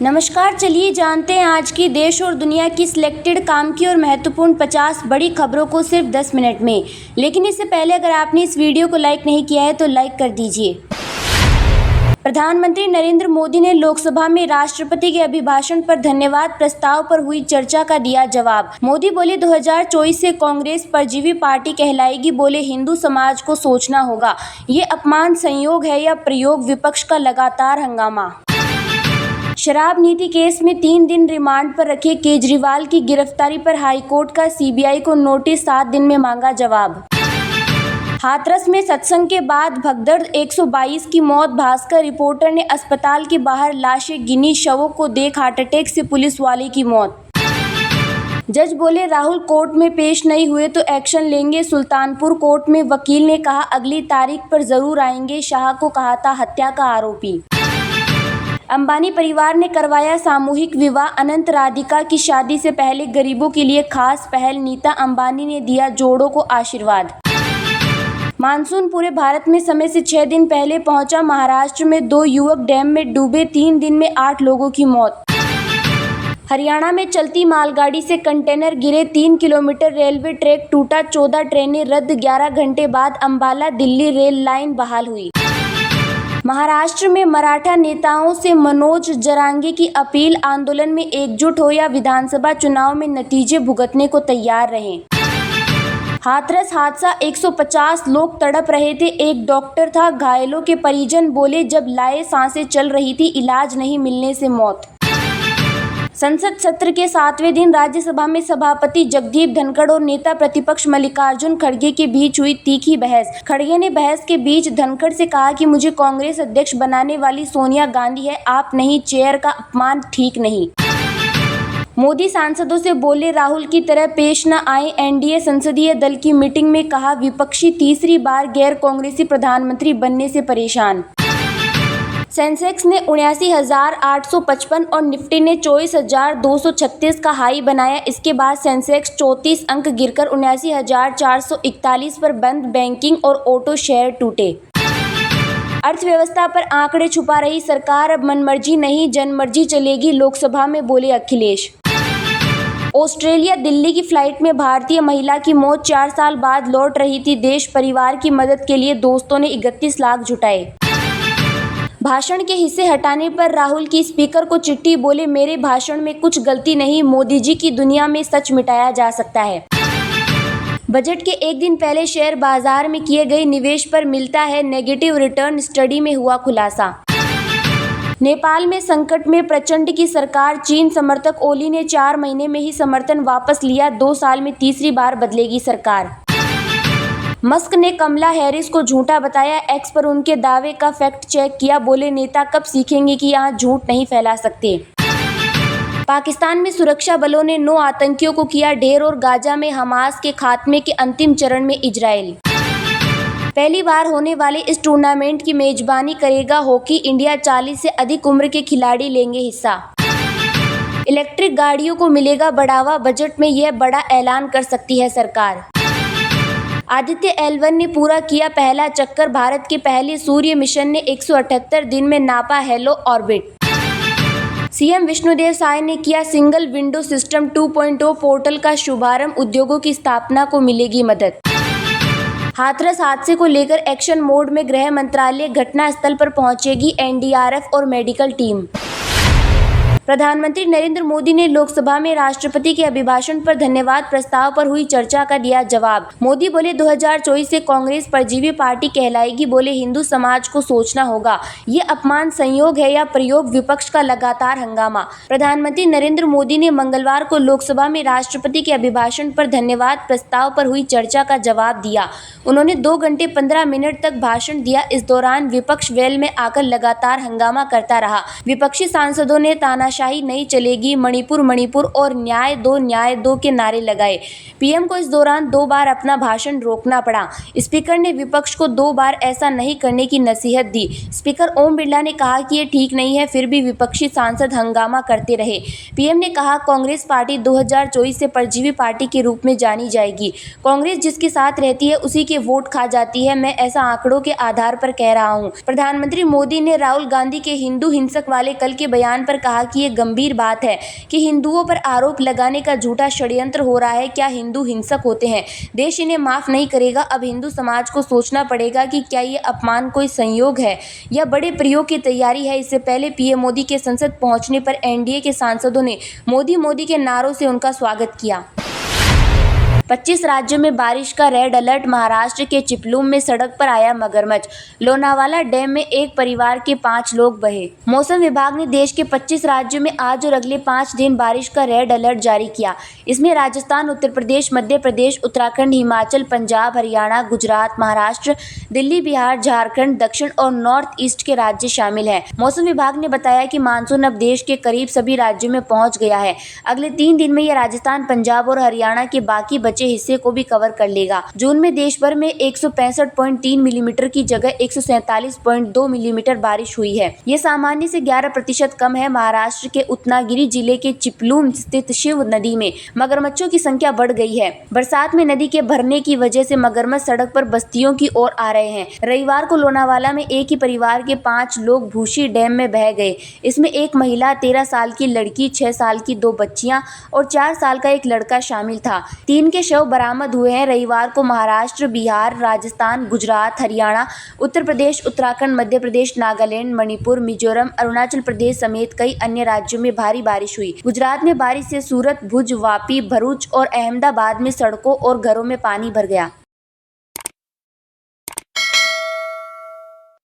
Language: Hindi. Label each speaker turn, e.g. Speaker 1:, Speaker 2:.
Speaker 1: नमस्कार, चलिए जानते हैं आज की देश और दुनिया की सिलेक्टेड काम की और महत्वपूर्ण 50 बड़ी खबरों को सिर्फ 10 मिनट में। लेकिन इससे पहले अगर आपने इस वीडियो को लाइक नहीं किया है तो लाइक कर दीजिए। प्रधानमंत्री नरेंद्र मोदी ने लोकसभा में राष्ट्रपति के अभिभाषण पर धन्यवाद प्रस्ताव पर हुई चर्चा का दिया जवाब। मोदी बोले 2024 से कांग्रेस परजीवी पार्टी कहलाएगी। बोले हिंदू समाज को सोचना होगा, ये अपमान संयोग है या प्रयोग। विपक्ष का लगातार हंगामा। शराब नीति केस में 3 दिन रिमांड पर रखे केजरीवाल की गिरफ्तारी पर हाईकोर्ट का सीबीआई को नोटिस, 7 दिन में मांगा जवाब। हाथरस में सत्संग के बाद भगदड़, 122 की मौत। भास्कर रिपोर्टर ने अस्पताल के बाहर लाशें गिनी, शवों को देख हार्ट अटैक से पुलिस वाले की मौत। जज बोले राहुल कोर्ट में पेश नहीं हुए तो एक्शन लेंगे। सुल्तानपुर कोर्ट में वकील ने कहा अगली तारीख पर जरूर आएंगे। शाह को कहा था हत्या का आरोपी। अंबानी परिवार ने करवाया सामूहिक विवाह। अनंत राधिका की शादी से पहले गरीबों के लिए खास पहल। नीता अंबानी ने दिया जोड़ों को आशीर्वाद। मानसून पूरे भारत में समय से 6 दिन पहले पहुंचा। महाराष्ट्र में 2 युवक डैम में डूबे, 3 दिन में 8 लोगों की मौत। हरियाणा में चलती मालगाड़ी से कंटेनर गिरे, 3 किलोमीटर रेलवे ट्रैक टूटा, 14 ट्रेनें रद्द। 11 घंटे बाद अंबाला दिल्ली रेल लाइन बहाल हुई। महाराष्ट्र में मराठा नेताओं से मनोज जरांगे की अपील, आंदोलन में एकजुट हो या विधानसभा चुनाव में नतीजे भुगतने को तैयार रहें। हाथरस हादसा, 150 लोग तड़प रहे थे, एक डॉक्टर था। घायलों के परिजन बोले जब लाए सांसें चल रही थी, इलाज नहीं मिलने से मौत। संसद सत्र के 7वें दिन राज्यसभा में सभापति जगदीप धनखड़ और नेता प्रतिपक्ष मल्लिकार्जुन खड़गे के बीच हुई तीखी बहस। खड़गे ने बहस के बीच धनखड़ से कहा कि मुझे कांग्रेस अध्यक्ष बनाने वाली सोनिया गांधी है, आप नहीं। चेयर का अपमान ठीक नहीं। मोदी सांसदों से बोले राहुल की तरह पेश न आए। एनडीए संसदीय दल की मीटिंग में कहा विपक्षी तीसरी बार गैर कांग्रेसी प्रधानमंत्री बनने से परेशान। सेंसेक्स ने 79,855 और निफ्टी ने 24,236 का हाई बनाया। इसके बाद सेंसेक्स 34 अंक गिरकर 79,441 पर बंद। बैंकिंग और ऑटो शेयर टूटे। अर्थव्यवस्था पर आंकड़े छुपा रही सरकार, अब मनमर्जी नहीं जनमर्जी चलेगी, लोकसभा में बोले अखिलेश। ऑस्ट्रेलिया दिल्ली की फ्लाइट में भारतीय महिला की मौत, 4 साल बाद लौट रही थी देश। परिवार की मदद के लिए दोस्तों ने 31 लाख जुटाए। भाषण के हिस्से हटाने पर राहुल की स्पीकर को चिट्ठी, बोले मेरे भाषण में कुछ गलती नहीं, मोदी जी की दुनिया में सच मिटाया जा सकता है। बजट के एक दिन पहले शेयर बाजार में किए गए निवेश पर मिलता है नेगेटिव रिटर्न, स्टडी में हुआ खुलासा। नेपाल में संकट में प्रचंड की सरकार, चीन समर्थक ओली ने 4 महीने में ही समर्थन वापस लिया, 2 साल में तीसरी बार बदलेगी सरकार। मस्क ने कमला हैरिस को झूठा बताया, एक्स पर उनके दावे का फैक्ट चेक किया। बोले नेता कब सीखेंगे कि यहाँ झूठ नहीं फैला सकते। पाकिस्तान में सुरक्षा बलों ने 9 आतंकियों को किया ढेर और गाजा में हमास के खात्मे के अंतिम चरण में इजरायल। पहली बार होने वाले इस टूर्नामेंट की मेजबानी करेगा हॉकी इंडिया, 40 से अधिक उम्र के खिलाड़ी लेंगे हिस्सा। इलेक्ट्रिक गाड़ियों को मिलेगा बढ़ावा, बजट में यह बड़ा ऐलान कर सकती है सरकार। आदित्य L1 ने पूरा किया पहला चक्कर, भारत के पहले सूर्य मिशन ने 178 दिन में नापा halo orbit. CM Vishnudev Sai ने किया सिंगल विंडो सिस्टम 2.0 पोर्टल का शुभारंभ, उद्योगों की स्थापना को मिलेगी मदद। हाथरस हादसे को लेकर एक्शन मोड में गृह मंत्रालय, घटनास्थल पर पहुंचेगी एनडीआरएफ और मेडिकल टीम। प्रधानमंत्री नरेंद्र मोदी ने लोकसभा में राष्ट्रपति के अभिभाषण पर धन्यवाद प्रस्ताव पर हुई चर्चा का दिया जवाब। मोदी बोले 2024 से कांग्रेस परजीवी पार्टी कहलाएगी। बोले हिंदू समाज को सोचना होगा, ये अपमान संयोग है या प्रयोग। विपक्ष का लगातार हंगामा। प्रधानमंत्री नरेंद्र मोदी ने मंगलवार को लोकसभा में राष्ट्रपति के अभिभाषण पर धन्यवाद प्रस्ताव पर हुई चर्चा का जवाब दिया। उन्होंने 2 घंटे 15 मिनट तक भाषण दिया। इस दौरान विपक्ष वेल में आकर लगातार हंगामा करता रहा। विपक्षी सांसदों ने तानाशाही नहीं चलेगी, मणिपुर मणिपुर और न्याय दो के नारे लगाए। पीएम को इस दौरान 2 बार अपना भाषण रोकना पड़ा। स्पीकर ने विपक्ष को 2 बार ऐसा नहीं करने की नसीहत दी। स्पीकर ओम बिरला ने कहा कि ये ठीक नहीं है, फिर भी विपक्षी सांसद हंगामा करते रहे। पीएम ने कहा कांग्रेस पार्टी 2024 से परजीवी पार्टी के रूप में जानी जाएगी। कांग्रेस जिसके साथ रहती है उसी के वोट खा जाती है, मैं ऐसा आंकड़ों के आधार पर कह रहा हूं। प्रधानमंत्री मोदी ने राहुल गांधी के हिंदू हिंसक वाले कल के बयान पर कहा कि ये गंभीर बात है कि हिंदुओं पर आरोप लगाने का झूठा षड्यंत्र हो रहा है। क्या हिंदू हिंसक होते हैं? देश इन्हें माफ नहीं करेगा। अब हिंदू समाज को सोचना पड़ेगा कि क्या ये अपमान कोई संयोग है या बड़े प्रयोग की तैयारी है। इससे पहले पीएम मोदी के संसद पहुंचने पर एनडीए के सांसदों ने मोदी के नारों से उनका स्वागत किया। 25 राज्यों में बारिश का रेड अलर्ट। महाराष्ट्र के चिपलून में सड़क पर आया मगरमच्छ। लोनावाला डैम में एक परिवार के 5 लोग बहे। मौसम विभाग ने देश के 25 राज्यों में आज और अगले 5 दिन बारिश का रेड अलर्ट जारी किया। इसमें राजस्थान, उत्तर प्रदेश, मध्य प्रदेश, उत्तराखंड, हिमाचल, पंजाब, हरियाणा, गुजरात, महाराष्ट्र, दिल्ली, बिहार, झारखंड, दक्षिण और नॉर्थ ईस्ट के राज्य शामिल हैं। मौसम विभाग ने बताया कि मानसून अब देश के करीब सभी राज्यों में पहुंच गया है। अगले 3 दिन में यह राजस्थान, पंजाब और हरियाणा के बाकी बचे हिस्से को भी कवर कर लेगा। जून में देश भर में 165.3 मिलीमीटर की जगह 147.2 मिलीमीटर बारिश हुई है। ये सामान्य से 11% कम है। महाराष्ट्र के रत्नागिरी जिले के चिपलून स्थित शिव नदी में मगरमच्छों की संख्या बढ़ गई है। बरसात में नदी के भरने की वजह से मगरमच्छ सड़क पर बस्तियों की ओर आ रहे हैं। रविवार को लोनावाला में एक ही परिवार के 5 लोग भूशी डैम में बह गए। इसमें एक महिला, 13 साल की लड़की, 6 साल की 2 बच्चियां और 4 साल का एक लड़का शामिल था। 3 के शव बरामद हुए हैं। रविवार को महाराष्ट्र, बिहार, राजस्थान, गुजरात, हरियाणा, उत्तर प्रदेश, उत्तराखंड, मध्य प्रदेश, नागालैंड, मणिपुर, मिजोरम, अरुणाचल प्रदेश समेत कई अन्य राज्यों में भारी बारिश हुई। गुजरात में बारिश से सूरत, भुज, वापी, भरूच और अहमदाबाद में सड़कों और घरों में पानी भर गया।